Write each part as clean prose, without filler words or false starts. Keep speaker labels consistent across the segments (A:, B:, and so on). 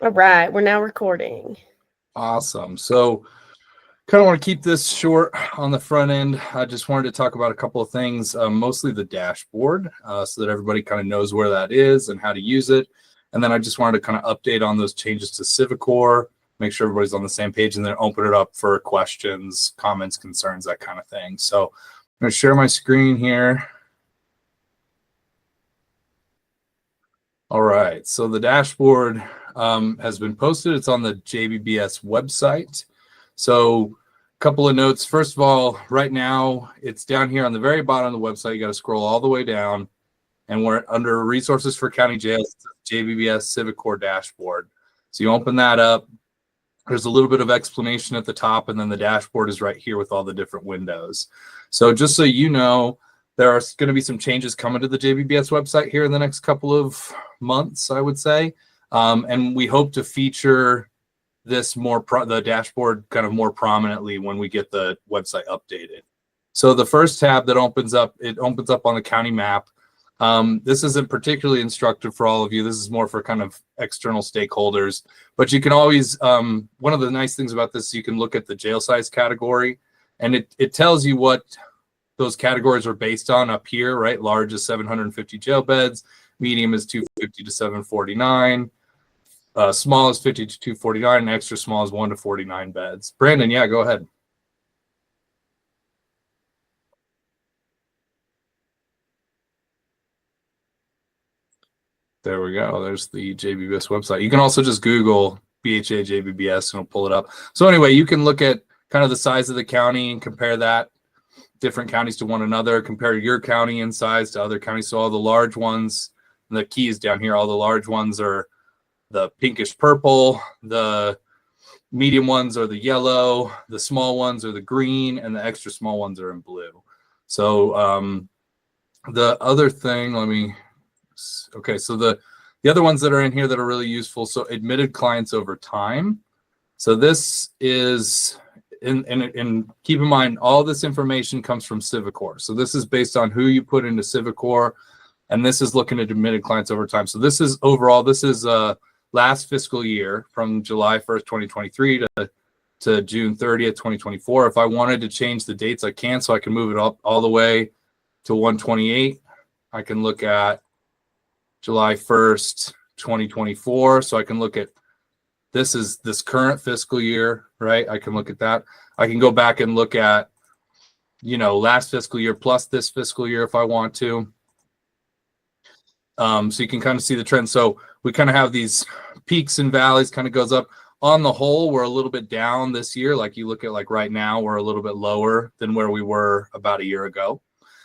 A: All right, we're now recording.
B: Awesome. So kind of want to keep this short on the front end. I just wanted to talk about a couple of things, mostly the dashboard, so that everybody kind of knows where that is and how to use it. And then I just wanted to kind of update on those changes to Civicore, make sure everybody's on the same page, and then open it up for questions, comments, concerns, that kind of thing. So I'm going to share my screen here. All right, so the dashboard has been posted. It's on the JBBS website. So a couple of notes. First of all, right now it's down here on the very bottom of the website. You got to scroll all the way down, and we're under resources for county jails, JBBS Civicore dashboard. So you open that up. There's a little bit of explanation at the top, and then the dashboard is right here with all the different windows. So just so you know, there are going to be some changes coming to the JBBS website here in the next couple of months, I would say. And we hope to feature this the dashboard kind of more prominently when we get the website updated. So the first tab that opens up, it opens up on the county map. This isn't particularly instructive for all of you. This is more for kind of external stakeholders, but you can always, one of the nice things about this, you can look at the jail size category, and it tells you what those categories are based on up here, right? Large is 750 jail beds, medium is 250 to 749, small is 50 to 249, and extra small is 1 to 49 beds. Brandon, yeah, go ahead. There we go. There's the JBBS website. You can also just Google BHA JBBS and it'll pull it up. So anyway, you can look at kind of the size of the county and compare that, different counties to one another, compare your county in size to other counties. So all the large ones, the key is down here, all the large ones are the pinkish purple, the medium ones are the yellow, the small ones are the green, and the extra small ones are in blue. So the other thing, okay, so the other ones that are in here that are really useful, so admitted clients over time. So this is, and keep in mind, all this information comes from Civicore. So this is based on who you put into Civicore, and this is looking at admitted clients over time. So this is overall, this is last fiscal year from July 1st, 2023 to June 30th, 2024. If I wanted to change the dates, I can, so I can move it up all the way to 128. I can look at July 1st, 2024. So I can look at, this is this current fiscal year, right? I can look at that. I can go back and look at, last fiscal year plus this fiscal year if I want to. So you can kind of see the trend. So we kind of have these peaks and valleys, kind of goes up. On the whole, we're a little bit down this year. Like you look at like right now, we're a little bit lower than where we were about a year ago.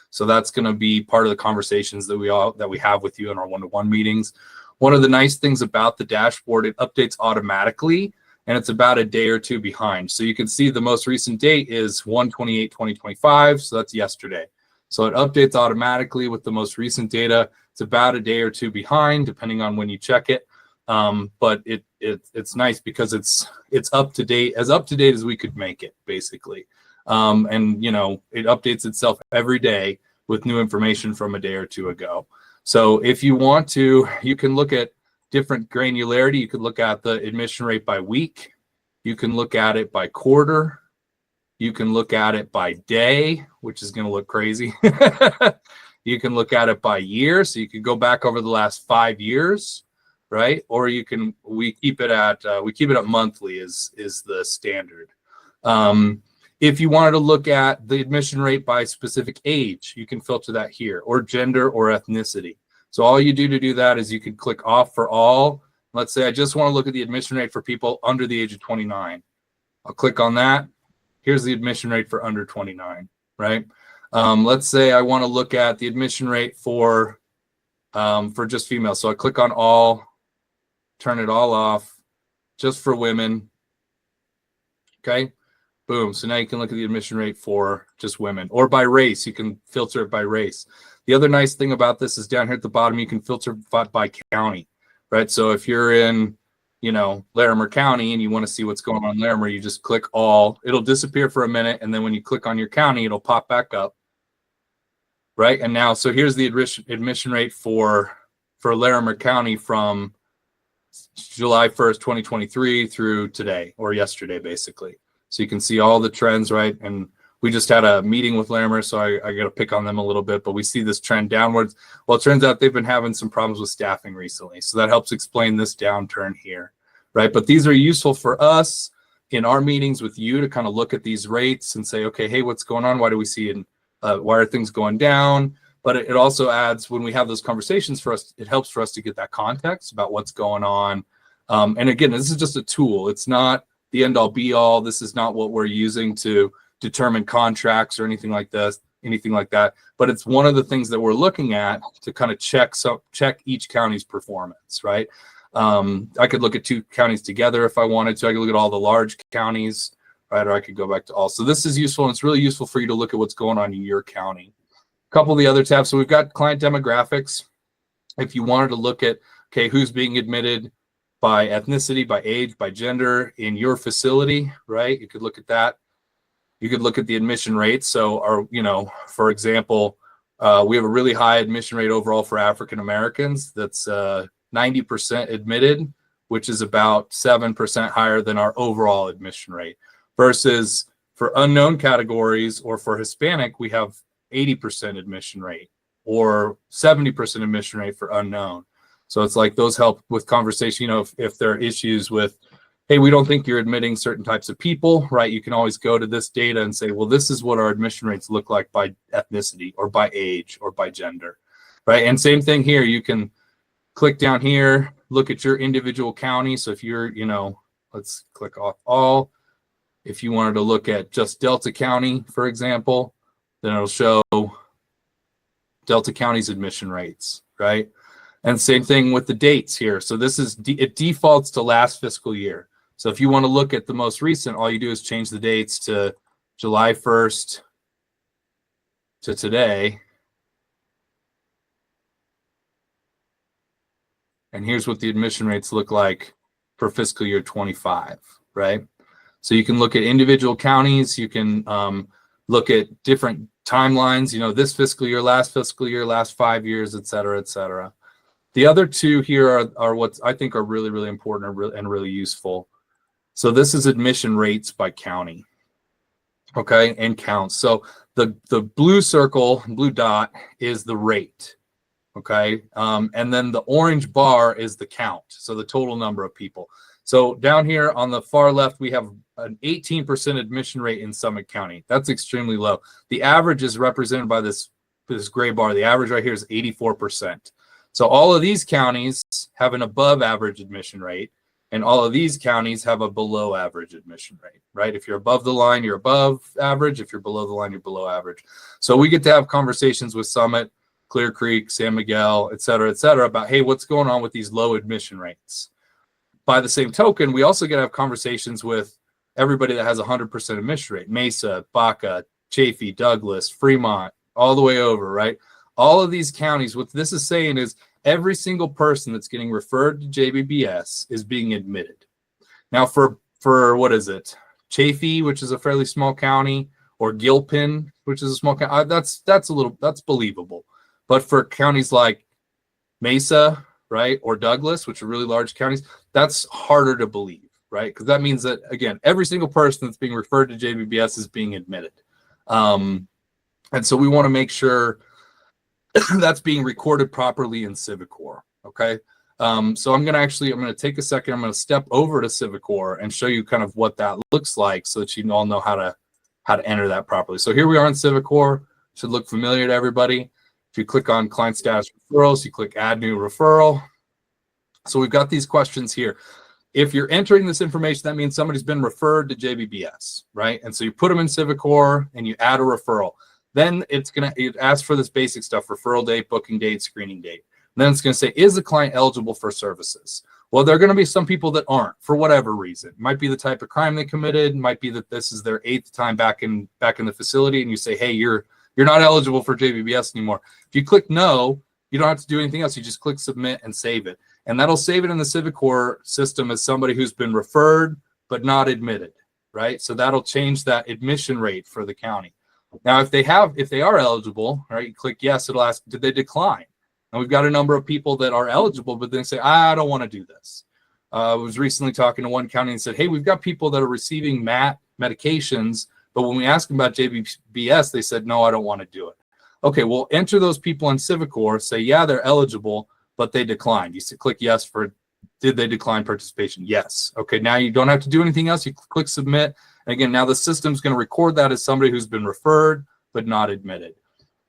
B: So that's going to be part of the conversations that we have with you in our one-to-one meetings. One of the nice things about the dashboard, it updates automatically, and it's about a day or two behind. So you can see the most recent date is 1/28/2025, so that's yesterday. So it updates automatically with the most recent data. It's about a day or two behind, depending on when you check it. But it's nice because it's up to date as we could make it, basically. And it updates itself every day with new information from a day or two ago. So if you want to, you can look at different granularity. You could look at the admission rate by week. You can look at it by quarter. You can look at it by day, which is going to look crazy. You can look at it by year. So you could go back over the last 5 years, right? Or we keep it at monthly is the standard. If you wanted to look at the admission rate by specific age, you can filter that here, or gender or ethnicity. So all you do to do that is you can click off for all. Let's say I just want to look at the admission rate for people under the age of 29. I'll click on that. Here's the admission rate for under 29, right? Let's say I want to look at the admission rate for just females. So I click on all, turn it all off, just for women. Okay. Boom. So now you can look at the admission rate for just women, or by race. You can filter it by race. The other nice thing about this is down here at the bottom, you can filter by county, right? So if you're in, Larimer County and you want to see what's going on in Larimer, you just click all. It'll disappear for a minute, and then when you click on your county, it'll pop back up, right? And now, so here's the admission rate for Larimer County from July 1st, 2023 through today or yesterday, basically. So you can see all the trends, right? And we just had a meeting with Larimer, so I got to pick on them a little bit, but we see this trend downwards. Well, it turns out they've been having some problems with staffing recently. So that helps explain this downturn here, right? But these are useful for us in our meetings with you to kind of look at these rates and say, okay, hey, what's going on? Why do we see it? Why are things going down? But it also adds, when we have those conversations for us, it helps for us to get that context about what's going on. And again, this is just a tool. It's not the end all be all. This is not what we're using to determine contracts or anything like this, anything like that. But it's one of the things that we're looking at to kind of check each county's performance, right? I could look at two counties together if I wanted to. I could look at all the large counties, right? Or I could go back to all. So this is useful, and it's really useful for you to look at what's going on in your county. A couple of the other tabs. So we've got client demographics. If you wanted to look at, okay, who's being admitted by ethnicity, by age, by gender in your facility, right? You could look at that. You could look at the admission rates. So, for example, we have a really high admission rate overall for African Americans. That's 90% admitted, which is about 7% higher than our overall admission rate. Versus for unknown categories or for Hispanic, we have 80% admission rate or 70% admission rate for unknown. So it's like those help with conversation. If there are issues with, hey, we don't think you're admitting certain types of people, right? You can always go to this data and say, well, this is what our admission rates look like by ethnicity or by age or by gender, right? And same thing here. You can click down here, look at your individual county. So if you're, let's click off all. If you wanted to look at just Delta County, for example, then it'll show Delta County's admission rates, right? And same thing with the dates here. So this is, it defaults to last fiscal year. So if you want to look at the most recent, all you do is change the dates to July 1st to today. And here's what the admission rates look like for fiscal year 25, right? So you can look at individual counties. You can look at different timelines, this fiscal year, last 5 years, et cetera, et cetera. The other two here are what I think are really, really important and really useful. So this is admission rates by county, okay, and counts. So the blue circle, blue dot is the rate, okay, and then the orange bar is the count, so the total number of people. So down here on the far left, we have an 18% admission rate in Summit County. That's extremely low. The average is represented by this gray bar. The average right here is 84%. So all of these counties have an above average admission rate, and all of these counties have a below average admission rate, right? If you're above the line, you're above average. If you're below the line, you're below average. So we get to have conversations with Summit, Clear Creek, San Miguel, et cetera, about, hey, what's going on with these low admission rates? By the same token, we also get to have conversations with everybody that has 100% admission rate, Mesa, Baca, Chaffee, Douglas, Fremont, all the way over, right? All of these counties, what this is saying is every single person that's getting referred to JBBS is being admitted. Now for what is it? Chaffee, which is a fairly small county, or Gilpin, which is a small county, that's believable. But for counties like Mesa, right, or Douglas, which are really large counties, that's harder to believe, right? Because that means that, again, every single person that's being referred to JBBS is being admitted. And so we want to make sure that's being recorded properly in Civicore, okay? So I'm going to take a second. I'm going to step over to Civicore and show you kind of what that looks like so that you all know how to enter that properly. So here we are in Civicore. Should look familiar to everybody. If you click on client status referrals, you click add new referral. So we've got these questions here. If you're entering this information, that means somebody's been referred to JBBS, right? And so you put them in Civicore and you add a referral. Then it asks for this basic stuff: referral date, booking date, screening date. And then it's going to say, is the client eligible for services? Well, there are going to be some people that aren't for whatever reason. It might be the type of crime they committed. It might be that this is their 8th time back in the facility, and you say, hey, you're not eligible for JBBS anymore. If you click no, you don't have to do anything else. You just click submit and save it. And that'll save it in the Civicore system as somebody who's been referred but not admitted, right? So that'll change that admission rate for the county. Now, if they are eligible, right, you click yes, it'll ask, did they decline? And we've got a number of people that are eligible, but then say, I don't want to do this. I was recently talking to one county and said, hey, we've got people that are receiving MAT medications, but when we asked them about JBBS, they said, no, I don't want to do it. Okay, well, enter those people in Civicore, say, yeah, they're eligible, but they declined. You click yes for, did they decline participation? Yes. Okay, now you don't have to do anything else. You click submit. And again, now the system's going to record that as somebody who's been referred, but not admitted.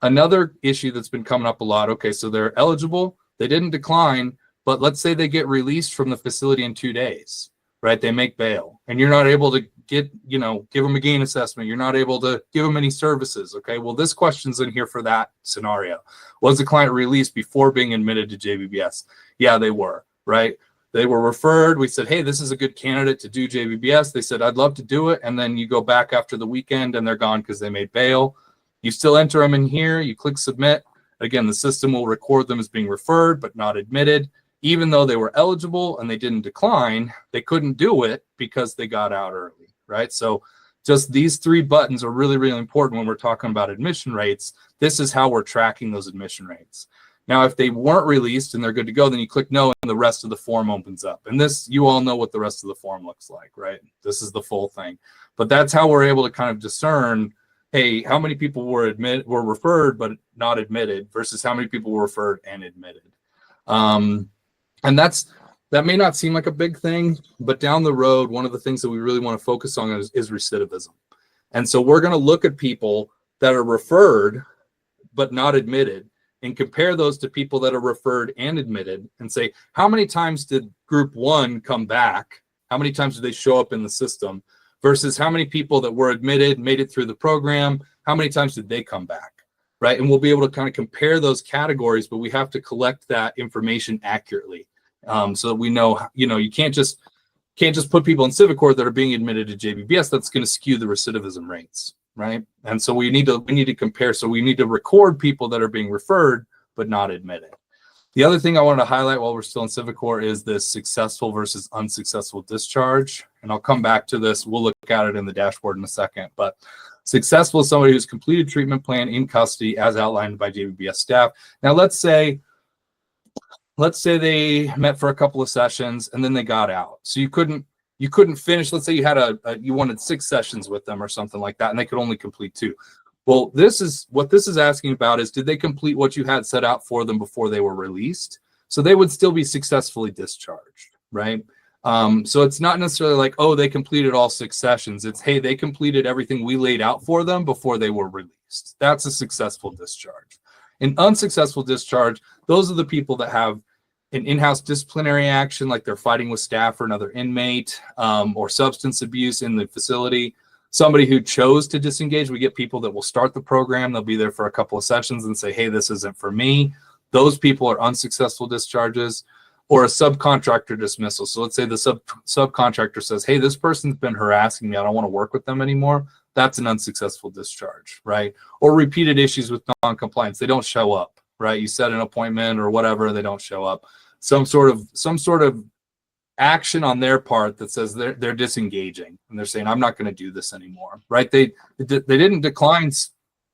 B: Another issue that's been coming up a lot, okay, so they're eligible, they didn't decline, but let's say they get released from the facility in 2 days, right? They make bail, and you're not able to give them a gain assessment. You're not able to give them any services, okay? Well, this question's in here for that scenario. Was the client released before being admitted to JBBS? Yeah, they were, right? They were referred. We said, hey, this is a good candidate to do JBBS. They said, I'd love to do it. And then you go back after the weekend and they're gone because they made bail. You still enter them in here. You click submit. Again, the system will record them as being referred but not admitted. Even though they were eligible and they didn't decline, they couldn't do it because they got out early, right? So just these 3 buttons are really, really important when we're talking about admission rates. This is how we're tracking those admission rates. Now, if they weren't released and they're good to go, then you click no and the rest of the form opens up. And this, you all know what the rest of the form looks like, right? This is the full thing. But that's how we're able to kind of discern, hey, how many people were referred but not admitted versus how many people were referred and admitted. And that may not seem like a big thing, but down the road, one of the things that we really want to focus on is recidivism. And so we're going to look at people that are referred but not admitted and compare those to people that are referred and admitted and say, how many times did group 1 come back? How many times did they show up in the system versus how many people that were admitted, made it through the program? How many times did they come back, right? And we'll be able to kind of compare those categories, but we have to collect that information accurately so that we know, you can't just put people in Civicore that are being admitted to JBBS. That's going to skew the recidivism rates, right? And so we need to compare. So we need to record people that are being referred but not admitted. The other thing I wanted to highlight while we're still in Civicore is this successful versus unsuccessful discharge. And I'll come back to this. We'll look at it in the dashboard in a second. But successful is somebody who's completed treatment plan in custody as outlined by JBBS staff. Now, let's say they met for a couple of sessions and then they got out. So you couldn't finish. Let's say you had you wanted 6 sessions with them or something like that, and they could only complete 2. Well, this is asking about is, did they complete what you had set out for them before they were released? So they would still be successfully discharged, right? So it's not necessarily like, oh, they completed all 6 sessions. It's, hey, they completed everything we laid out for them before they were released. That's a successful discharge. An unsuccessful discharge, those are the people that have an in-house disciplinary action, like they're fighting with staff or another inmate, or substance abuse in the facility. Somebody who chose to disengage. We get people that will start the program. They'll be there for a couple of sessions and say, hey, this isn't for me. Those people are unsuccessful discharges. Or a subcontractor dismissal. So let's say the subcontractor says, hey, this person's been harassing me. I don't want to work with them anymore. That's an unsuccessful discharge, right? Or repeated issues with non-compliance. They don't show up, right? You set an appointment or whatever, they don't show up. Some sort of action on their part that says they're disengaging and they're saying, I'm not going to do this anymore, right? They didn't decline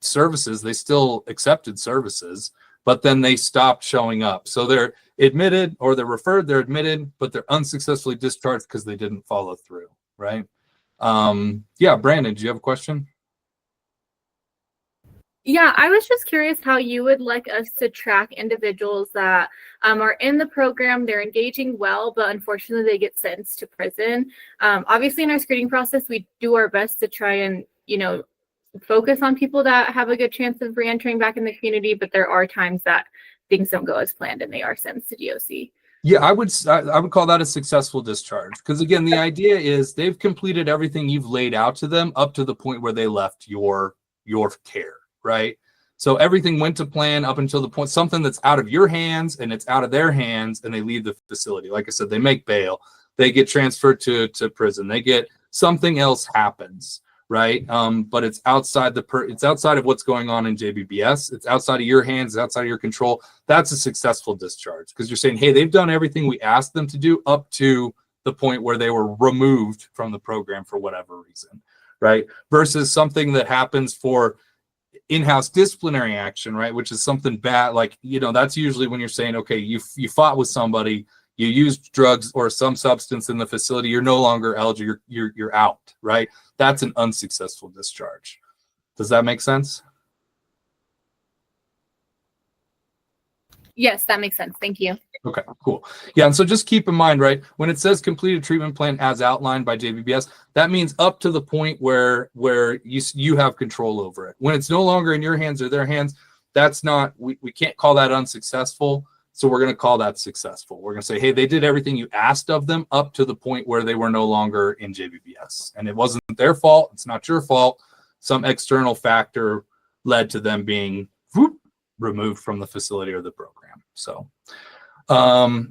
B: services. They still accepted services, but then they stopped showing up. So they're admitted, or they're referred, they're admitted, but they're unsuccessfully discharged because they didn't follow through, right? Yeah, Brandon, do you have a question?
C: Yeah, I was just curious how you would like us to track individuals that are in the program, they're engaging well, but unfortunately they get sentenced to prison. Obviously in our screening process, we do our best to try and, focus on people that have a good chance of reentering back in the community, but there are times that things don't go as planned and they are sentenced to DOC. Yeah,
B: I would call that a successful discharge, because again, the idea is they've completed everything you've laid out to them up to the point where they left your care, right? So everything went to plan up until the point something that's out of your hands and it's out of their hands, and they leave the facility. Like I said, they make bail, they get transferred to prison, they get something else happens, right? But it's outside it's outside of what's going on in JBBS. It's outside of your hands, it's outside of your control. That's a successful discharge, because you're saying, hey, they've done everything we asked them to do up to the point where they were removed from the program for whatever reason, right? Versus something that happens for in-house disciplinary action, right? Which is something bad, like, that's usually when you're saying, okay, you fought with somebody, you used drugs or some substance in the facility, you're no longer eligible, you're out, right? That's an unsuccessful discharge. Does that make sense?
C: Yes, that makes sense. Thank you.
B: Okay, cool. Yeah, and so just keep in mind, right, when it says completed treatment plan as outlined by JBBS, that means up to the point where you have control over it. When it's no longer in your hands or their hands, that's not, we can't call that unsuccessful. So we're going to call that successful. We're going to say, hey, they did everything you asked of them up to the point where they were no longer in JBBS. And it wasn't their fault. It's not your fault. Some external factor led to them being removed from the facility or the program. So,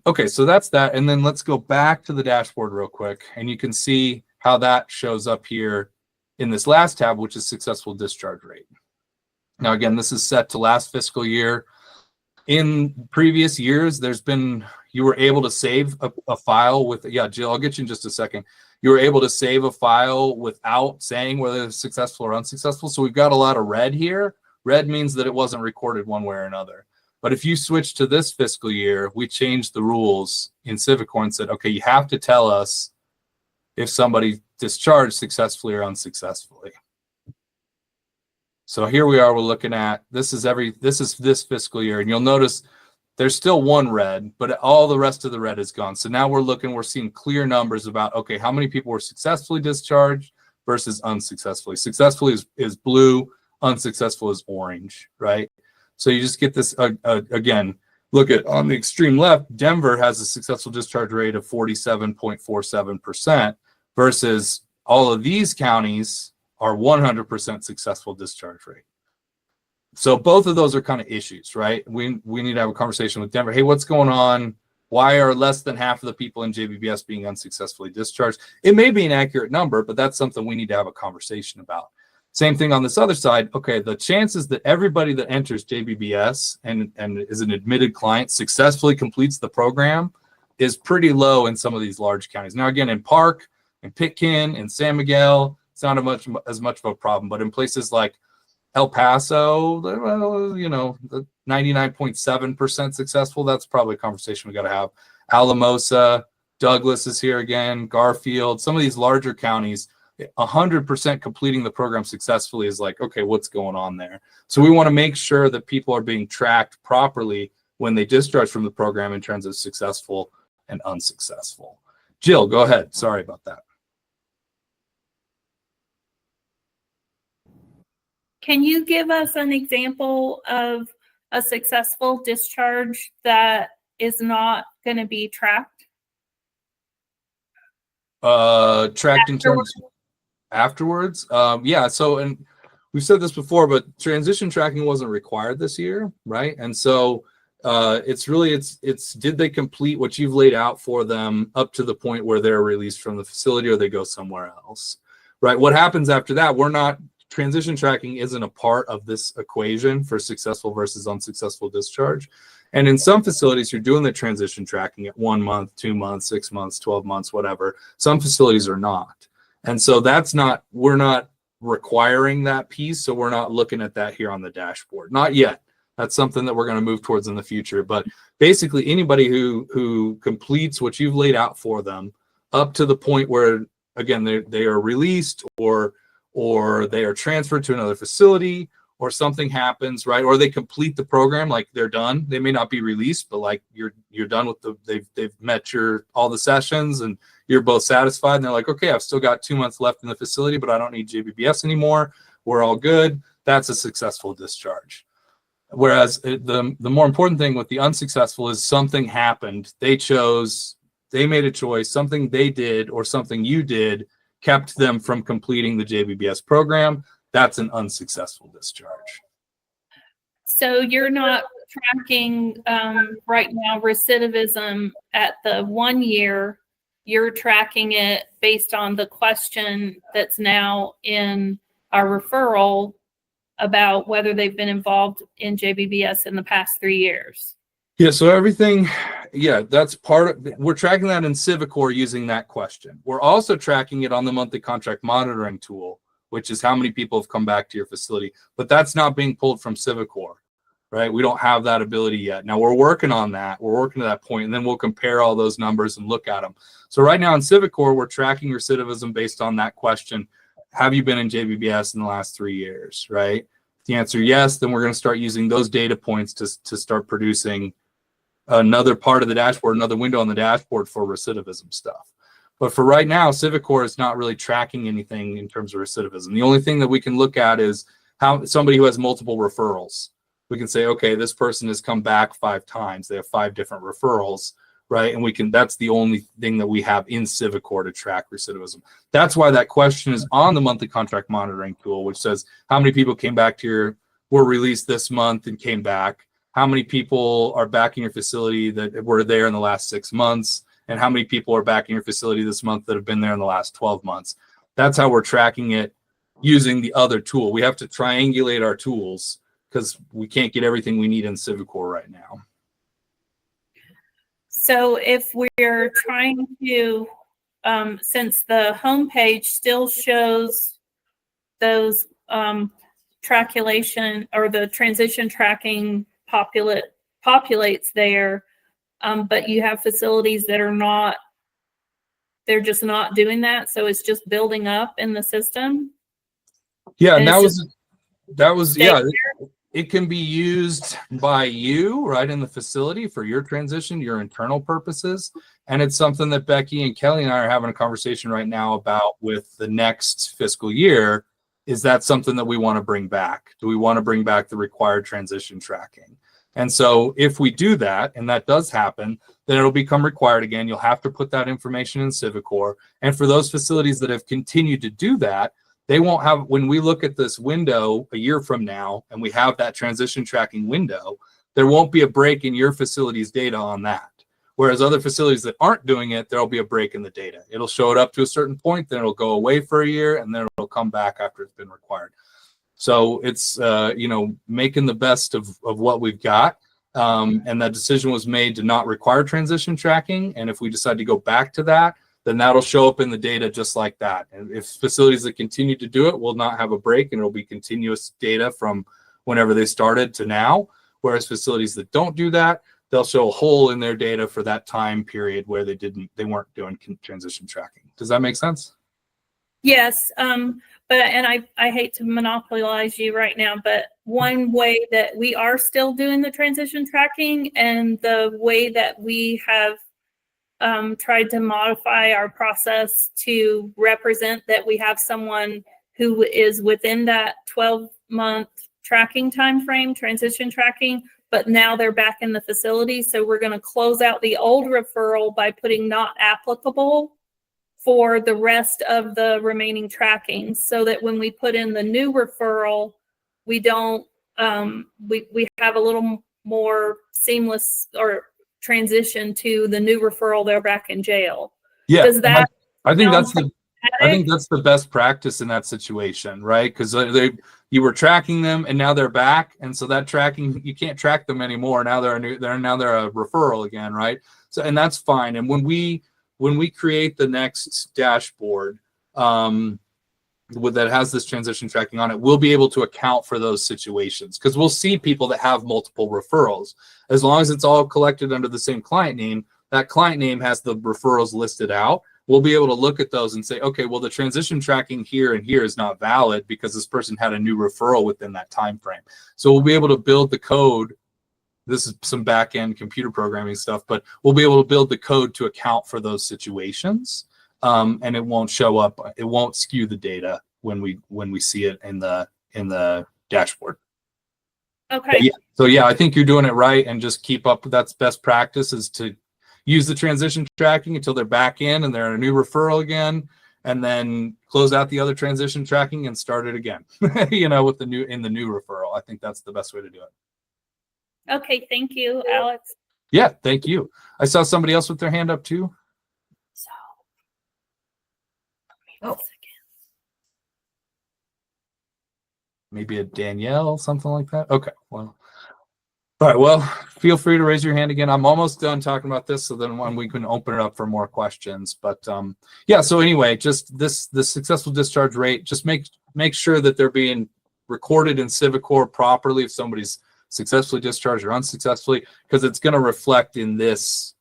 B: okay, so that's that. And then let's go back to the dashboard real quick. And you can see how that shows up here in this last tab, which is successful discharge rate. Now, again, this is set to last fiscal year. In previous years, you were able to save a file with, yeah, Jill, I'll get you in just a second. You were able to save a file without saying whether it's successful or unsuccessful. So we've got a lot of red here. Red means that it wasn't recorded one way or another. But if you switch to this fiscal year, we changed the rules in Civicore and said, okay, you have to tell us if somebody discharged successfully or unsuccessfully. So here we are, we're looking at, this is this fiscal year, and you'll notice there's still one red, but all the rest of the red is gone. So now we're seeing clear numbers about, okay, how many people were successfully discharged versus unsuccessfully. Successfully is blue, unsuccessful is orange, right? So you just get this, again, look at on the extreme left, Denver has a successful discharge rate of 47.47% versus all of these counties are 100% successful discharge rate. So both of those are kind of issues, right? We need to have a conversation with Denver. Hey, what's going on? Why are less than half of the people in JBBS being unsuccessfully discharged? It may be an accurate number, but that's something we need to have a conversation about. Same thing on this other side. Okay, the chances that everybody that enters JBBS and is an admitted client successfully completes the program is pretty low in some of these large counties. Now, again, in Park, in Pitkin, in San Miguel, it's not as much of a problem, but in places like El Paso, well, you know, 99.7% successful, that's probably a conversation we got to have. Alamosa, Douglas is here again, Garfield, some of these larger counties, 100% completing the program successfully is like, okay, what's going on there? So we want to make sure that people are being tracked properly when they discharge from the program in terms of successful and unsuccessful. Jill, go ahead. Sorry about that.
D: Can you give us an example of a successful discharge that is not going to be tracked?
B: Tracked in terms afterwards? Yeah, so, and we've said this before, but transition tracking wasn't required this year, right? And so it's did they complete what you've laid out for them up to the point where they're released from the facility or they go somewhere else, right? What happens after that, transition tracking isn't a part of this equation for successful versus unsuccessful discharge. And in some facilities, you're doing the transition tracking at 1 month, 2 months, 6 months, 12 months, whatever. Some facilities are not. And so we're not requiring that piece. So we're not looking at that here on the dashboard. Not yet. That's something that we're going to move towards in the future. But basically anybody who completes what you've laid out for them up to the point where, again, they are released or they are transferred to another facility or something happens, right? Or they complete the program, like they're done. They may not be released, but like you're done with they've met all the sessions and you're both satisfied. And they're like, okay, I've still got 2 months left in the facility, but I don't need JBBS anymore. We're all good. That's a successful discharge. Whereas the more important thing with the unsuccessful is something happened. They made a choice, something they did or something you did kept them from completing the JBBS program. That's an unsuccessful discharge.
D: So you're not tracking right now recidivism at the 1 year. You're tracking it based on the question that's now in our referral about whether they've been involved in JBBS in the past 3 years.
B: Yeah, so everything, yeah, that's we're tracking that in Civicore using that question. We're also tracking it on the monthly contract monitoring tool, which is how many people have come back to your facility, but that's not being pulled from Civicore. right? We don't have that ability yet. Now we're working on that. We're working to that point, and then we'll compare all those numbers and look at them. So right now in Civicore, we're tracking recidivism based on that question. Have you been in JBBS in the last 3 years, right? If the answer yes, then we're going to start using those data points to start producing another part of the dashboard, another window on the dashboard for recidivism stuff. But for right now, Civicore is not really tracking anything in terms of recidivism. The only thing that we can look at is how somebody who has multiple referrals. We can say, okay, this person has come back 5 times. They have 5 different referrals, right? And we can, that's the only thing that we have in Civicore to track recidivism. That's why that question is on the monthly contract monitoring tool, which says how many people came back to your, were released this month and came back. How many people are back in your facility that were there in the last 6 months? And how many people are back in your facility this month that have been there in the last 12 months? That's how we're tracking it using the other tool. We have to triangulate our tools because we can't get everything we need in Civicore right now.
D: So if we're trying to, since the homepage still shows those trackulation or the transition tracking populates there, but you have facilities that are not, they're just not doing that. So it's just building up in the system.
B: Yeah,
D: and
B: that was yeah. It can be used by you right in the facility for your transition, your internal purposes. And it's something that Becky and Kelly and I are having a conversation right now about with the next fiscal year. Is that something that we want to bring back? Do we want to bring back the required transition tracking? And so if we do that, and that does happen, then it'll become required again. You'll have to put that information in Civicore. And for those facilities that have continued to do that, they won't have, when we look at this window a year from now, and we have that transition tracking window, there won't be a break in your facility's data on that. Whereas other facilities that aren't doing it, there'll be a break in the data. It'll show it up to a certain point, then it'll go away for a year, and then it'll come back after it's been required. So it's, you know, making the best of what we've got. And that decision was made to not require transition tracking. And if we decide to go back to that, then that'll show up in the data just like that. And if facilities that continue to do it will not have a break, and it'll be continuous data from whenever they started to now. Whereas facilities that don't do that, they'll show a hole in their data for that time period where they weren't doing transition tracking. Does that make sense?
D: Yes. But I hate to monopolize you right now, but one way that we are still doing the transition tracking, and the way that we have tried to modify our process to represent that we have someone who is within that 12-month tracking time frame, transition tracking, but now they're back in the facility. So we're going to close out the old referral by putting not applicable for the rest of the remaining tracking, so that when we put in the new referral, we don't we have a little more seamless or transition to the new referral. They're back in jail.
B: Yeah,
D: does that
B: I think that's the best practice in that situation, right? Because you were tracking them and now they're back, and so that tracking, you can't track them anymore. Now they're a referral again, right? So, and that's fine. And when we create the next dashboard that has this transition tracking on it, we'll be able to account for those situations, because we'll see people that have multiple referrals. As long as it's all collected under the same client name, that client name has the referrals listed out. We'll be able to look at those and say, okay, well, the transition tracking here and here is not valid because this person had a new referral within that time frame. So we'll be able to build the code. This is some back-end computer programming stuff, but we'll be able to build the code to account for those situations, and it won't show up. It won't skew the data when we see it in the dashboard.
D: Okay.
B: So yeah, I think you're doing it right, and just keep up. That's best practice, is to use the transition tracking until they're back in and they're in a new referral again, and then close out the other transition tracking and start it again. You know, with the new referral. I think that's the best way to do it.
D: Okay, thank you, Alex.
B: Yeah, thank you. I saw somebody else with their hand up too.
D: So,
B: maybe a Danielle, something like that. Okay, well, all right. Well, feel free to raise your hand again. I'm almost done talking about this, so then when we can open it up for more questions. But yeah. So anyway, just the successful discharge rate. Just make sure that they're being recorded in Civicore properly. If somebody's successfully discharged or unsuccessfully, because it's going to reflect in this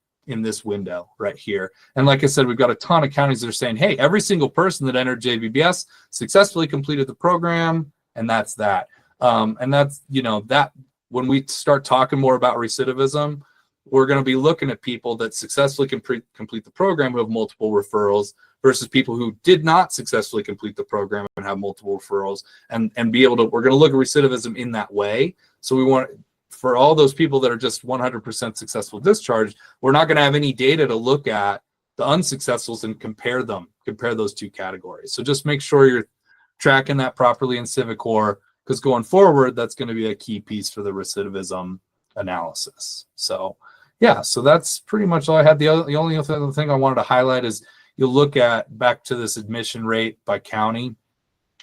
B: window right here. And like I said, we've got a ton of counties that are saying, hey, every single person that entered JBBS successfully completed the program, and that's that. And that's, that when we start talking more about recidivism, we're going to be looking at people that successfully complete the program who have multiple referrals versus people who did not successfully complete the program and have multiple referrals, and be able to, we're going to look at recidivism in that way. So we want, for all those people that are just 100% successful discharge, we're not going to have any data to look at the unsuccessfuls and compare those two categories. So just make sure you're tracking that properly in Civicore, because going forward, that's going to be a key piece for the recidivism analysis. So yeah, so that's pretty much all I had. The only other thing I wanted to highlight is you'll look at back to this admission rate by county,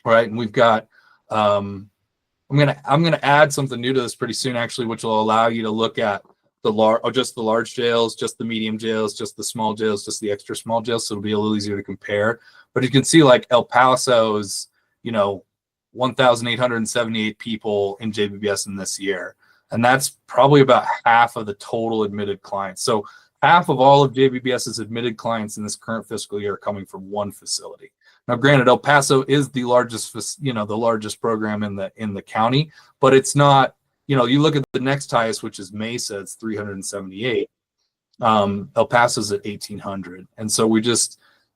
B: right? And we've got, I'm gonna add something new to this pretty soon, actually, which will allow you to look at just the large jails, just the medium jails, just the small jails, just the extra small jails. So it'll be a little easier to compare. But you can see like El Paso's, 1,878 people in JBBS in this year. And that's probably about half of the total admitted clients. So half of all of JBBS's admitted clients in this current fiscal year are coming from one facility. Now, granted, El Paso is the largest, the largest program in the county, but it's not. You look at the next highest, which is Mesa, it's 378. El Paso's at 1,800, and so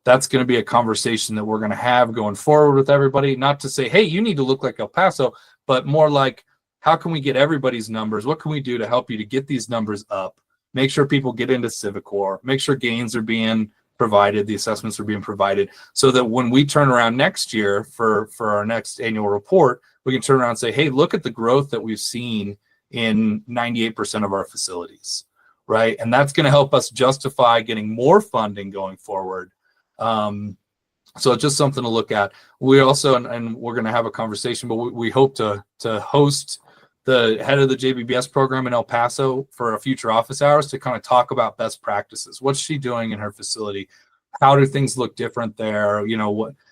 B: that's going to be a conversation that we're going to have going forward with everybody. Not to say, hey, you need to look like El Paso, but more like, how can we get everybody's numbers? What can we do to help you to get these numbers up? Make sure people get into Civicore. Make sure gains are being provided, the assessments are being provided, so that when we turn around next year for our next annual report, we can turn around and say, hey, look at the growth that we've seen in 98% of our facilities, right? And that's going to help us justify getting more funding going forward. So it's just something to look at. We also, and we're going to have a conversation, but we hope to host the head of the JBBS program in El Paso for a future office hours to kind of talk about best practices. What's she doing in her facility? How do things look different there?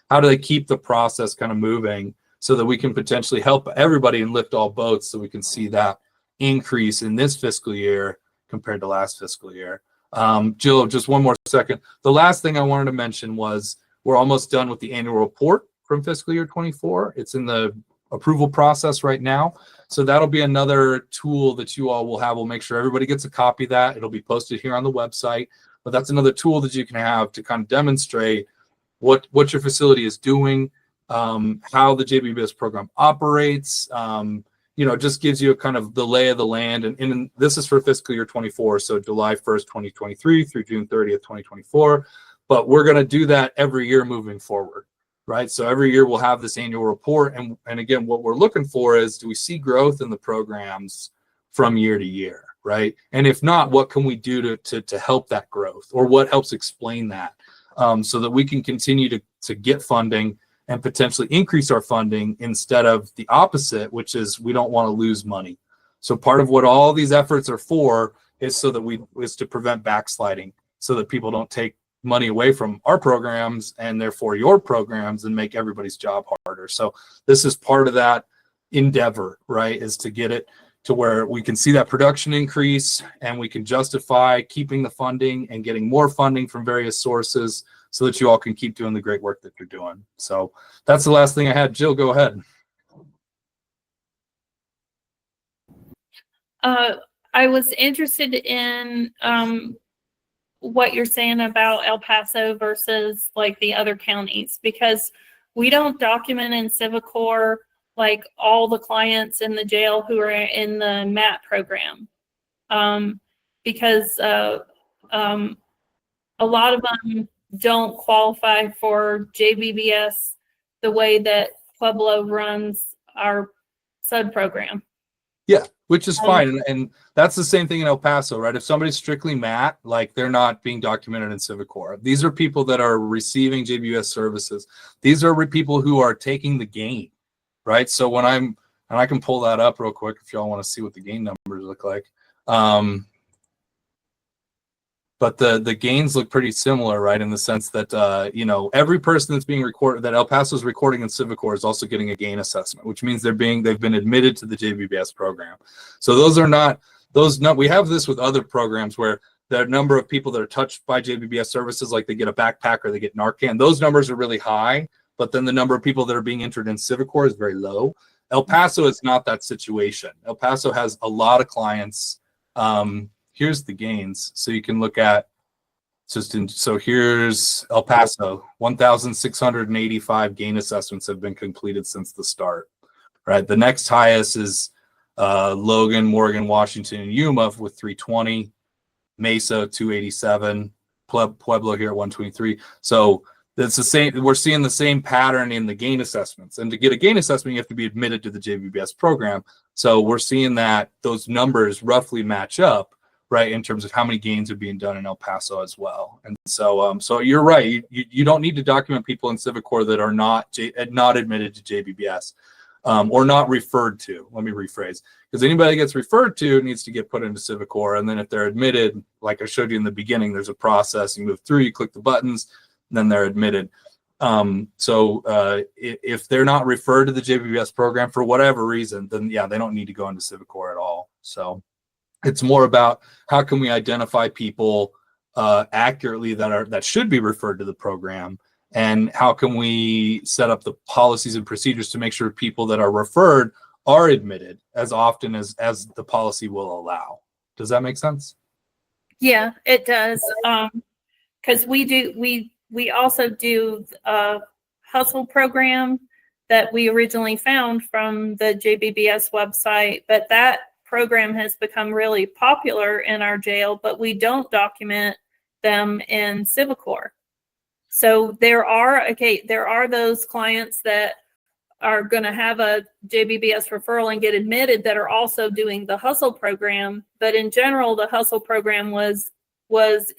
B: How do they keep the process kind of moving so that we can potentially help everybody and lift all boats, so we can see that increase in this fiscal year compared to last fiscal year. Jill, just one more second. The last thing I wanted to mention was we're almost done with the annual report from fiscal year 24. It's in the approval process right now. So that'll be another tool that you all will have. We'll make sure everybody gets a copy of that. It'll be posted here on the website. But that's another tool that you can have to kind of demonstrate what your facility is doing, how the JBBS program operates. Just gives you a kind of the lay of the land. And this is for fiscal year 24, so July 1st, 2023 through June 30th, 2024. But we're going to do that every year moving forward, right? So every year we'll have this annual report. And again, what we're looking for is, do we see growth in the programs from year to year, right? And if not, what can we do to help that growth, or what helps explain that, so that we can continue to get funding and potentially increase our funding instead of the opposite, which is we don't want to lose money. So part of what all these efforts are for is to prevent backsliding, so that people don't take money away from our programs and therefore your programs and make everybody's job harder. So this is part of that endeavor, right? Is to get it to where we can see that production increase and we can justify keeping the funding and getting more funding from various sources, so that you all can keep doing the great work that you're doing. So that's the last thing I had. Jill, go ahead.
D: I was interested in what you're saying about El Paso versus like the other counties, because we don't document in Civicore like all the clients in the jail who are in the MAT program, because a lot of them don't qualify for JBBS the way that Pueblo runs our sub program.
B: Yeah, which is fine. And that's the same thing in El Paso, right? If somebody's strictly MAT, like, they're not being documented in Civicore. These are people that are receiving JBBS services. These are people who are taking the gain, right? So and I can pull that up real quick if y'all want to see what the gain numbers look like. But but the gains look pretty similar, right? In the sense that, you know, every person that's being recorded, that El Paso's recording in Civicore is also getting a gain assessment, which means they've been admitted to the JBBS program. So those are not, we have this with other programs where the number of people that are touched by JBBS services, like they get a backpack or they get Narcan, those numbers are really high, but then the number of people that are being entered in Civicore is very low. El Paso is not that situation. El Paso has a lot of clients. Here's the gains. So you can look at, so here's El Paso, 1,685 gain assessments have been completed since the start, right? The next highest is Logan, Morgan, Washington, and Yuma with 320, Mesa, 287, Pueblo here at 123. So it's the same, we're seeing the same pattern in the gain assessments. And to get a gain assessment, you have to be admitted to the JBBS program. So we're seeing that those numbers roughly match up, right, in terms of how many gains are being done in El Paso as well. And so so you're right. You don't need to document people in Civicore that are not admitted to JBBS or not referred to. Let me rephrase. Because anybody that gets referred to needs to get put into Civicore. And then if they're admitted, like I showed you in the beginning, there's a process. You move through, you click the buttons, and then they're admitted. If they're not referred to the JBBS program for whatever reason, then yeah, they don't need to go into Civicore at all. So it's more about how can we identify people accurately that should be referred to the program, and how can we set up the policies and procedures to make sure people that are referred are admitted as often as the policy will allow. Does that make sense?
D: Yeah, it does. Because we also do a hustle program that we originally found from the JBBS website, but that program has become really popular in our jail, but we don't document them in Civicore. So there are those clients that are going to have a JBBS referral and get admitted that are also doing the hustle program. But in general, the hustle program was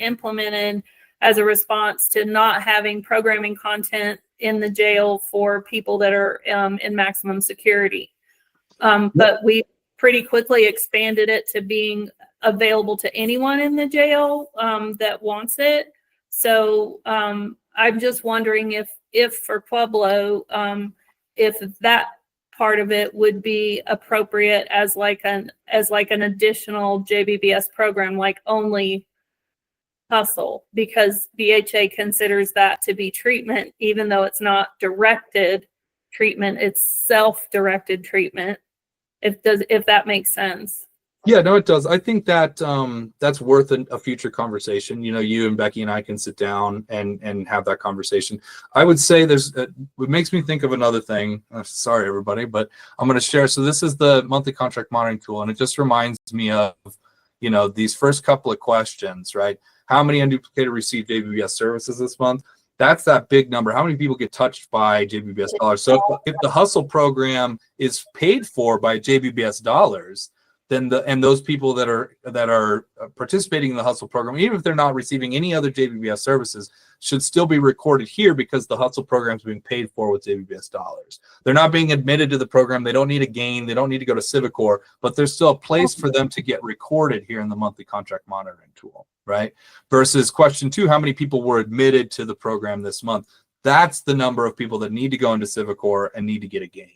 D: implemented as a response to not having programming content in the jail for people that are in maximum security. But we pretty quickly expanded it to being available to anyone in the jail that wants it. So I'm just wondering if for Pueblo, if that part of it would be appropriate as like an additional JBBS program, like only hustle, because BHA considers that to be treatment, even though it's not directed treatment, it's self-directed treatment. If that makes sense.
B: Yeah, no, it does. I think that that's worth a future conversation. You know, you and Becky and I can sit down and have that conversation. I would say it makes me think of another thing. Sorry, everybody, but I'm going to share. So this is the monthly contract monitoring tool, and it just reminds me of, you know, these first couple of questions, right? How many unduplicated received JBBS services this month? That's that big number. How many people get touched by JBBS dollars? So if the hustle program is paid for by JBBS dollars, then those people that are participating in the hustle program, even if they're not receiving any other JBBS services, should still be recorded here because the hustle program is being paid for with JBBS dollars. They're not being admitted to the program. They don't need a gain. They don't need to go to Civicore, but there's still a place for them to get recorded here in the monthly contract monitoring tool, right? Versus question 2, how many people were admitted to the program this month? That's the number of people that need to go into Civicore and need to get a gain.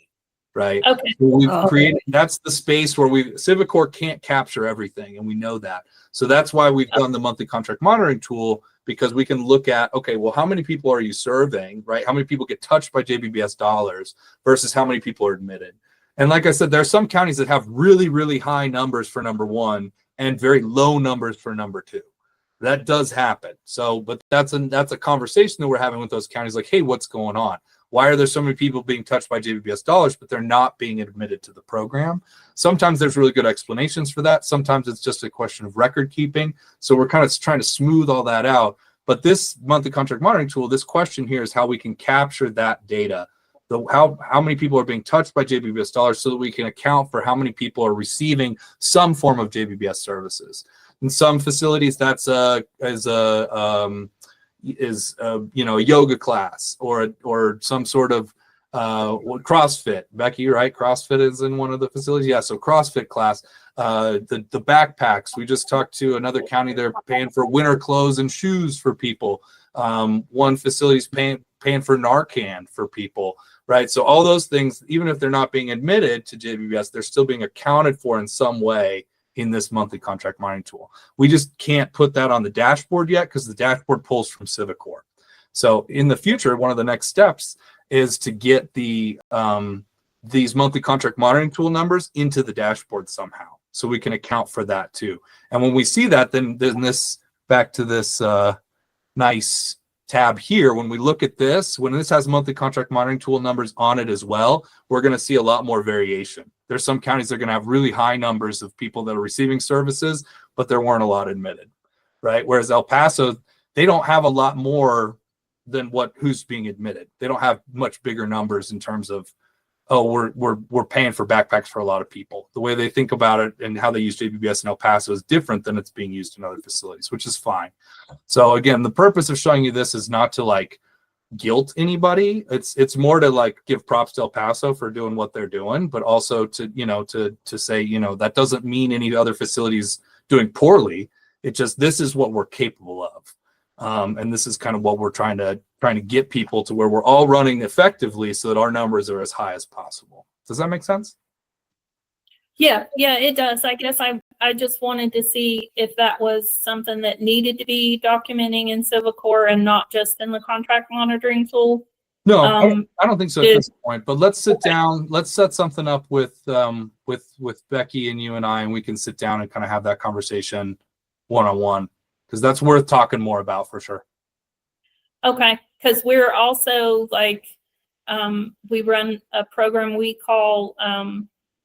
B: Right.
D: Okay.
B: So we've created, that's the space where Civicore can't capture everything, and we know that. So that's why we've done the monthly contract monitoring tool, because we can look at, okay, well, how many people are you serving, right? How many people get touched by JBBS dollars versus how many people are admitted? And like I said, there are some counties that have really, really high numbers for number 1 and very low numbers for number 2. That does happen. So, but that's a conversation that we're having with those counties, like, hey, what's going on? Why are there so many people being touched by JBBS dollars, but they're not being admitted to the program? Sometimes there's really good explanations for that. Sometimes it's just a question of record keeping. So we're kind of trying to smooth all that out. But this monthly contract monitoring tool, this question here is how we can capture that data. How many people are being touched by JBBS dollars, so that we can account for how many people are receiving some form of JBBS services. In some facilities, that's a yoga class or some sort of CrossFit. Becky, right? CrossFit is in one of the facilities. Yeah, so CrossFit class. The backpacks. We just talked to another county. They're paying for winter clothes and shoes for people. One facility's paying for Narcan for people, right? So all those things, even if they're not being admitted to JBBS, they're still being accounted for in some way in this monthly contract monitoring tool. We just can't put that on the dashboard yet because the dashboard pulls from Civicore. So in the future, one of the next steps is to get the these monthly contract monitoring tool numbers into the dashboard somehow, so we can account for that too. And when we see that, then this back to this nice tab here, when we look at this, when this has monthly contract monitoring tool numbers on it as well, we're going to see a lot more variation. There's some counties that are going to have really high numbers of people that are receiving services, but there weren't a lot admitted, right? Whereas El Paso, they don't have a lot more than who's being admitted. They don't have much bigger numbers in terms of, oh, we're paying for backpacks for a lot of people. The way they think about it and how they use JBBS in El Paso is different than it's being used in other facilities, which is fine. So again, the purpose of showing you this is not to like guilt anybody. It's more to like give props to El Paso for doing what they're doing, but also to, to say, that doesn't mean any other facilities doing poorly. It just, this is what we're capable of. And this is kind of what we're trying to get people to where we're all running effectively so that our numbers are as high as possible. Does that make sense?
D: Yeah, it does. I guess I just wanted to see if that was something that needed to be documenting in Civicore and not just in the contract monitoring tool.
B: No, I don't think so at this point, but let's sit down. Let's set something up with Becky and you and I, and we can sit down and kind of have that conversation one-on-one, because that's worth talking more about for sure.
D: Okay, because we're also like, we run a program we call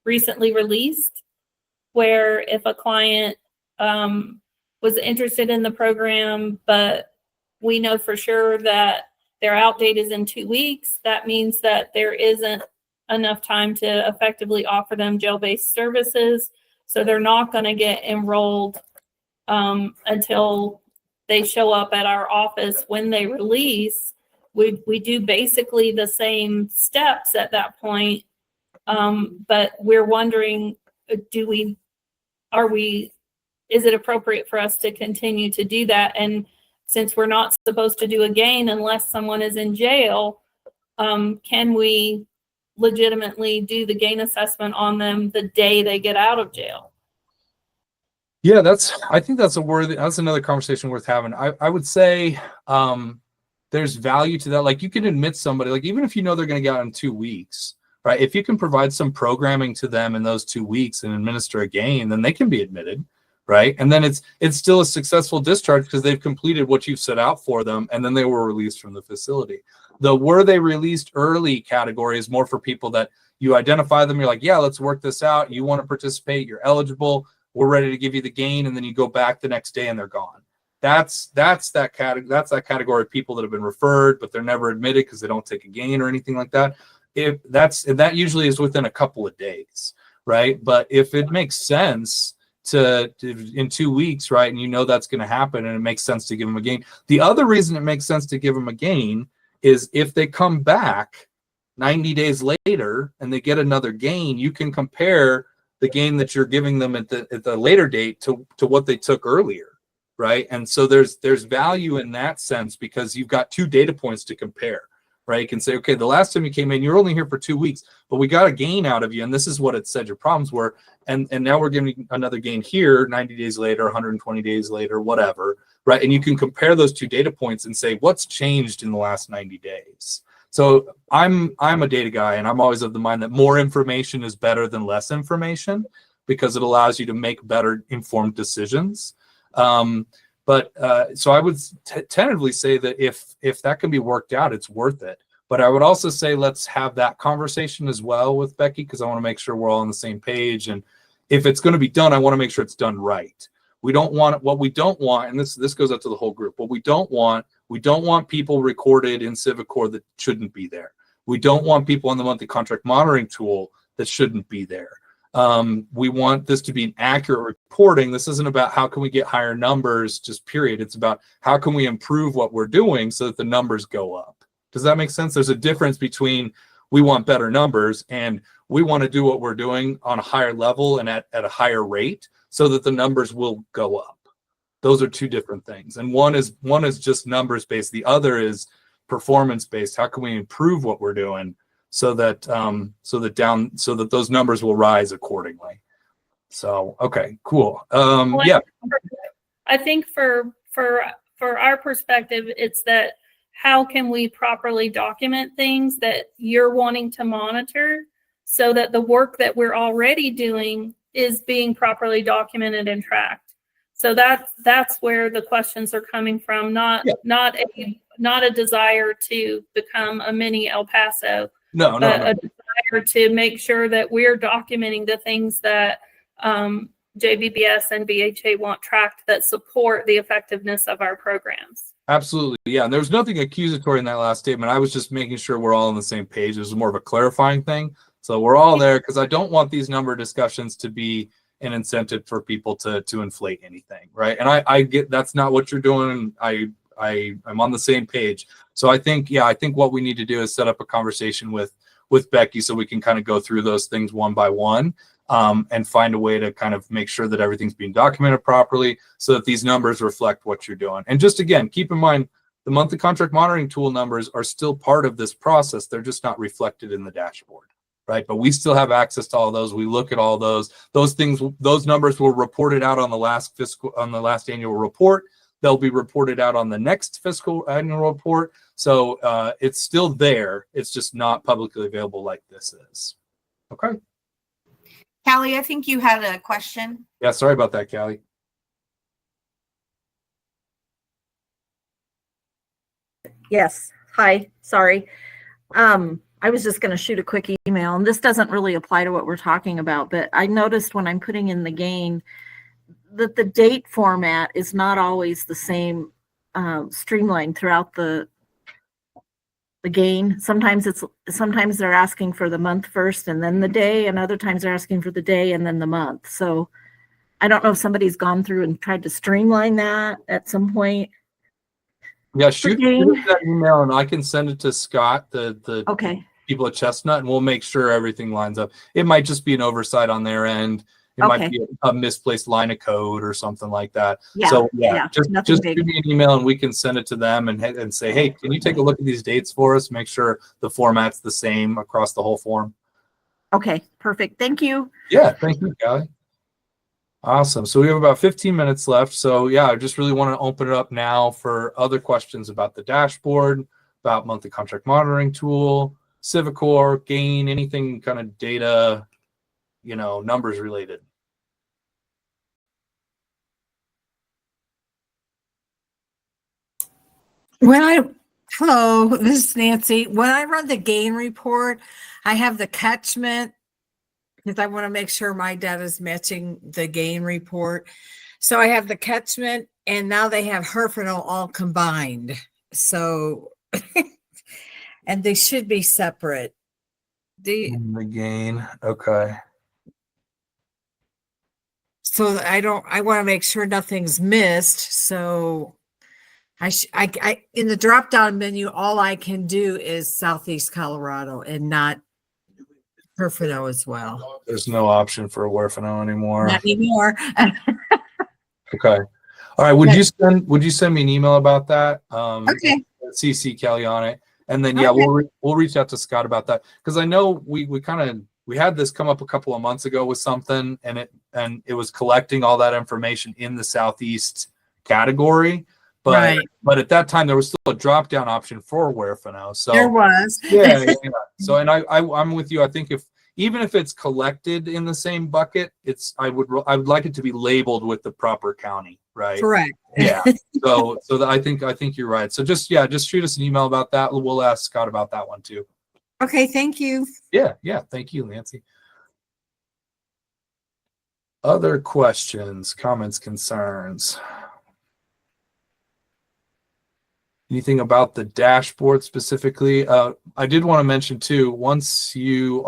D: recently released, where if a client was interested in the program, but we know for sure that their out date is in 2 weeks, that means that there isn't enough time to effectively offer them jail-based services. So they're not going to get enrolled until they show up at our office. When they release, we do basically the same steps at that point. But we're wondering, is it appropriate for us to continue to do that? And since we're not supposed to do a gain unless someone is in jail, can we legitimately do the gain assessment on them the day they get out of jail?
B: Yeah, I think that's another conversation worth having. I would say there's value to that. Like, you can admit somebody, like, even if you know they're going to get out in 2 weeks, right? If you can provide some programming to them in those 2 weeks and administer a gain, then they can be admitted, right? And then it's still a successful discharge because they've completed what you've set out for them, and then they were released from the facility. The were they released early category is more for people that you identify them, you're like, yeah, let's work this out. You want to participate, you're eligible, we're ready to give you the gain, and then you go back the next day and they're gone. That's that category of people that have been referred, but they're never admitted because they don't take a gain or anything like that. That usually is within a couple of days, right? But if it makes sense to in 2 weeks, right, and you know that's going to happen, and it makes sense to give them a gain. The other reason it makes sense to give them a gain is if they come back 90 days later and they get another gain, you can compare the gain that you're giving them at the later date to what they took earlier, right? And so there's value in that sense because you've got 2 data points to compare, right? You can say, okay, the last time you came in, you're only here for 2 weeks, but we got a gain out of you, and this is what it said your problems were, and now we're giving you another gain here 90 days later, 120 days later, whatever, right? And you can compare those 2 data points and say, what's changed in the last 90 days? So I'm a data guy, and I'm always of the mind that more information is better than less information because it allows you to make better informed decisions. So I would tentatively say that if that can be worked out, it's worth it. But I would also say let's have that conversation as well with Becky, because I want to make sure we're all on the same page. And if it's going to be done, I want to make sure it's done right. What we don't want, and this goes out to the whole group, we don't want people recorded in Civicore that shouldn't be there. We don't want people on the monthly contract monitoring tool that shouldn't be there. We want this to be an accurate reporting. This isn't about how can we get higher numbers, just period. It's about how can we improve what we're doing so that the numbers go up. Does that make sense? There's a difference between we want better numbers, and we want to do what we're doing on a higher level and at a higher rate so that the numbers will go up. Those are two different things. And one is just numbers based. The other is performance based. How can we improve what we're doing so that those numbers will rise accordingly? So, okay, cool. Yeah.
D: I think for our perspective, it's that how can we properly document things that you're wanting to monitor so that the work that we're already doing is being properly documented and tracked. So that's where the questions are coming from, not a desire to become a mini El Paso,
B: No.
D: A desire to make sure that we're documenting the things that JBBS and BHA want tracked that support the effectiveness of our programs.
B: Absolutely. Yeah. And there was nothing accusatory in that last statement. I was just making sure we're all on the same page. It was more of a clarifying thing. So we're all there because I don't want these number discussions to be an incentive for people to inflate anything. Right. And I get that's not what you're doing. I'm on the same page. So I think what we need to do is set up a conversation with Becky so we can kind of go through those things one by one. And find a way to kind of make sure that everything's being documented properly so that these numbers reflect what you're doing. And just again, keep in mind, the monthly contract monitoring tool numbers are still part of this process. They're just not reflected in the dashboard, right? But we still have access to all those. We look at all those things. Those numbers were reported out on the last annual report. They'll be reported out on the next fiscal annual report. So it's still there. It's just not publicly available like this is. Okay.
E: Callie, I think you had a question.
B: Yeah, sorry about that, Callie.
F: Yes. Hi. Sorry. I was just going to shoot a quick email, and this doesn't really apply to what we're talking about, but I noticed when I'm putting in the gain that the date format is not always the same streamlined throughout the gain. Sometimes they're asking for the month first and then the day, and other times they're asking for the day and then the month. So I don't know if somebody's gone through and tried to streamline that at some point.
B: Yeah, shoot that email and I can send it to Scott, the
F: okay.
B: people at Chestnut, and we'll make sure everything lines up. It might just be an oversight on their end. It might be a misplaced line of code or something like that.
F: Yeah,
B: so just
F: big.
B: give me an email and we can send it to them and say, hey, can you take a look at these dates for us? Make sure the format's the same across the whole form.
F: Okay, perfect. Thank you.
B: Yeah, thank you, Callie. Awesome. So we have about 15 minutes left. So yeah, I just really want to open it up now for other questions about the dashboard, about monthly contract monitoring tool, Civicore, gain, anything kind of data, numbers related.
G: Hello, this is Nancy. When I run the gain report, I have the catchment because I want to make sure my data is matching the gain report. So I have the catchment, and now they have Herfinale all combined. So, and they should be separate.
B: The gain, okay.
G: So I want to make sure nothing's missed. So I in the drop down menu, all I can do is Southeast Colorado and not Herfinale as well.
B: There's no option for Herfinale anymore.
G: Not anymore.
B: Okay. All right. Would you send me an email about that?
G: Okay.
B: CC Kelly on it, and then we'll reach out to Scott about that because I know we had this come up a couple of months ago with something, and it was collecting all that information in the Southeast category. But at that time there was still a drop down option for Herfinale. So
G: there was.
B: Yeah. So and I'm with you. I think even if it's collected in the same bucket, I would like it to be labeled with the proper county, right?
G: Correct.
B: Yeah. So I think you're right. So just shoot us an email about that. We'll ask Scott about that one too.
G: Okay. Thank you.
B: Yeah. Thank you, Nancy. Other questions, comments, concerns? Anything about the dashboard specifically? I did want to mention too, once we've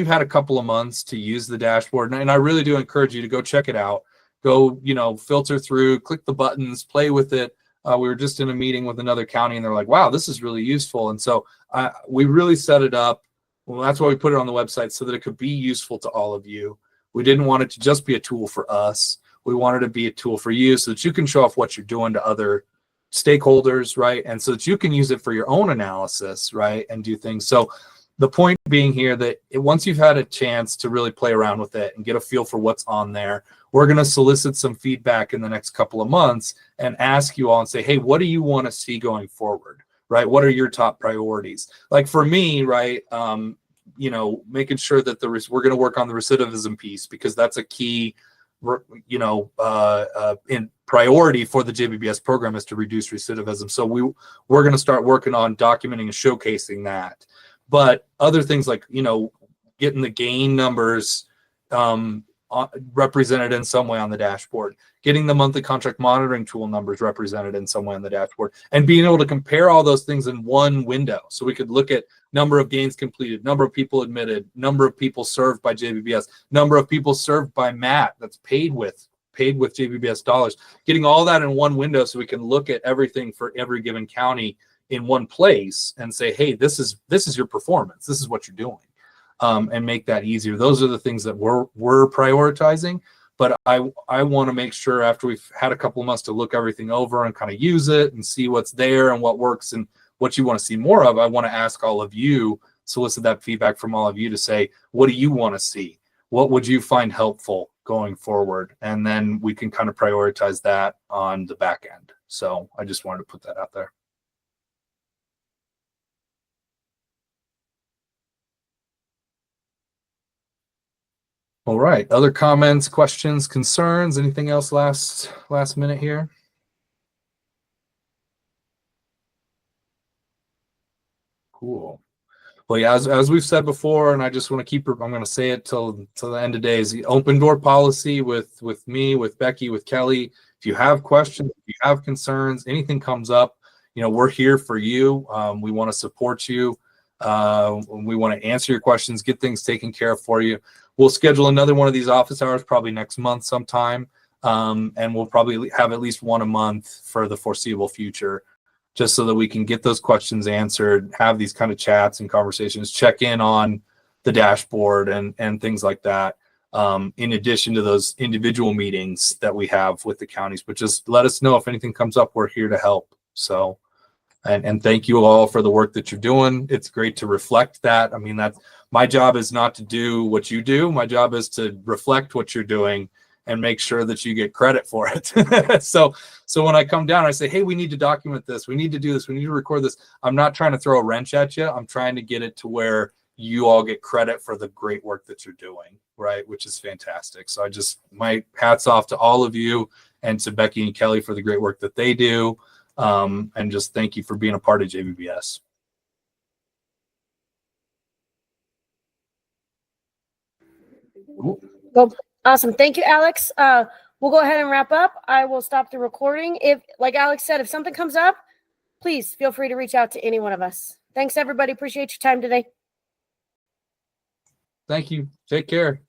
B: had a couple of months to use the dashboard, and I really do encourage you to go check it out, go, filter through, click the buttons, play with it. We were just in a meeting with another county, and they're like, wow, this is really useful. And so we really set it up. Well, that's why we put it on the website, so that it could be useful to all of you. We didn't want it to just be a tool for us. We wanted it to be a tool for you, so that you can show off what you're doing to other stakeholders, right? And so that you can use it for your own analysis, right? And do things. So the point being here that once you've had a chance to really play around with it and get a feel for what's on there, we're going to solicit some feedback in the next couple of months and ask you all and say, hey, what do you want to see going forward, right? What are your top priorities? Like for me, right, making sure that we're going to work on the recidivism piece, because that's a key, in priority for the JBBS program, is to reduce recidivism. So we're going to start working on documenting and showcasing that. But other things like, getting the gain numbers represented in some way on the dashboard, getting the monthly contract monitoring tool numbers represented in some way on the dashboard, and being able to compare all those things in one window. So we could look at number of gains completed, number of people admitted, number of people served by JBBS, number of people served by Matt that's paid with JBBS dollars, getting all that in one window so we can look at everything for every given county in one place and say, hey, this is your performance, this is what you're doing, and make that easier. Those are the things that we're prioritizing. But I want to make sure, after we've had a couple of months to look everything over and kind of use it and see what's there and what works and what you want to see more of, I want to ask all of you, solicit that feedback from all of you to say, what do you want to see? What would you find helpful going forward? And then we can kind of prioritize that on the back end. So I just wanted to put that out there. All right. Other comments, questions, concerns, anything else last minute here? Cool. Well, yeah, as we've said before, and I just want to keep, I'm going to say it till the end of days, the open door policy with me, with Becky, with Kelly. If you have questions, if you have concerns, anything comes up, we're here for you. We want to support you. We want to answer your questions, get things taken care of for you. We'll schedule another one of these office hours probably next month sometime. And we'll probably have at least one a month for the foreseeable future, just so that we can get those questions answered, have these kind of chats and conversations, check in on the dashboard and things like that. In addition to those individual meetings that we have with the counties, but just let us know if anything comes up. We're here to help. So, and thank you all for the work that you're doing. It's great to reflect that. I mean, that's my job, is not to do what you do. My job is to reflect what you're doing and make sure that you get credit for it. So when I come down, I say, hey, we need to document this. We need to do this. We need to record this. I'm not trying to throw a wrench at you. I'm trying to get it to where you all get credit for the great work that you're doing, right? Which is fantastic. So my hats off to all of you and to Becky and Kelly for the great work that they do. And just thank you for being a part of JBBS.
A: Well, awesome. Thank you, Alex. We'll go ahead and wrap up. I will stop the recording. If, like Alex said, if something comes up, please feel free to reach out to any one of us. Thanks, everybody. Appreciate your time today.
B: Thank you. Take care.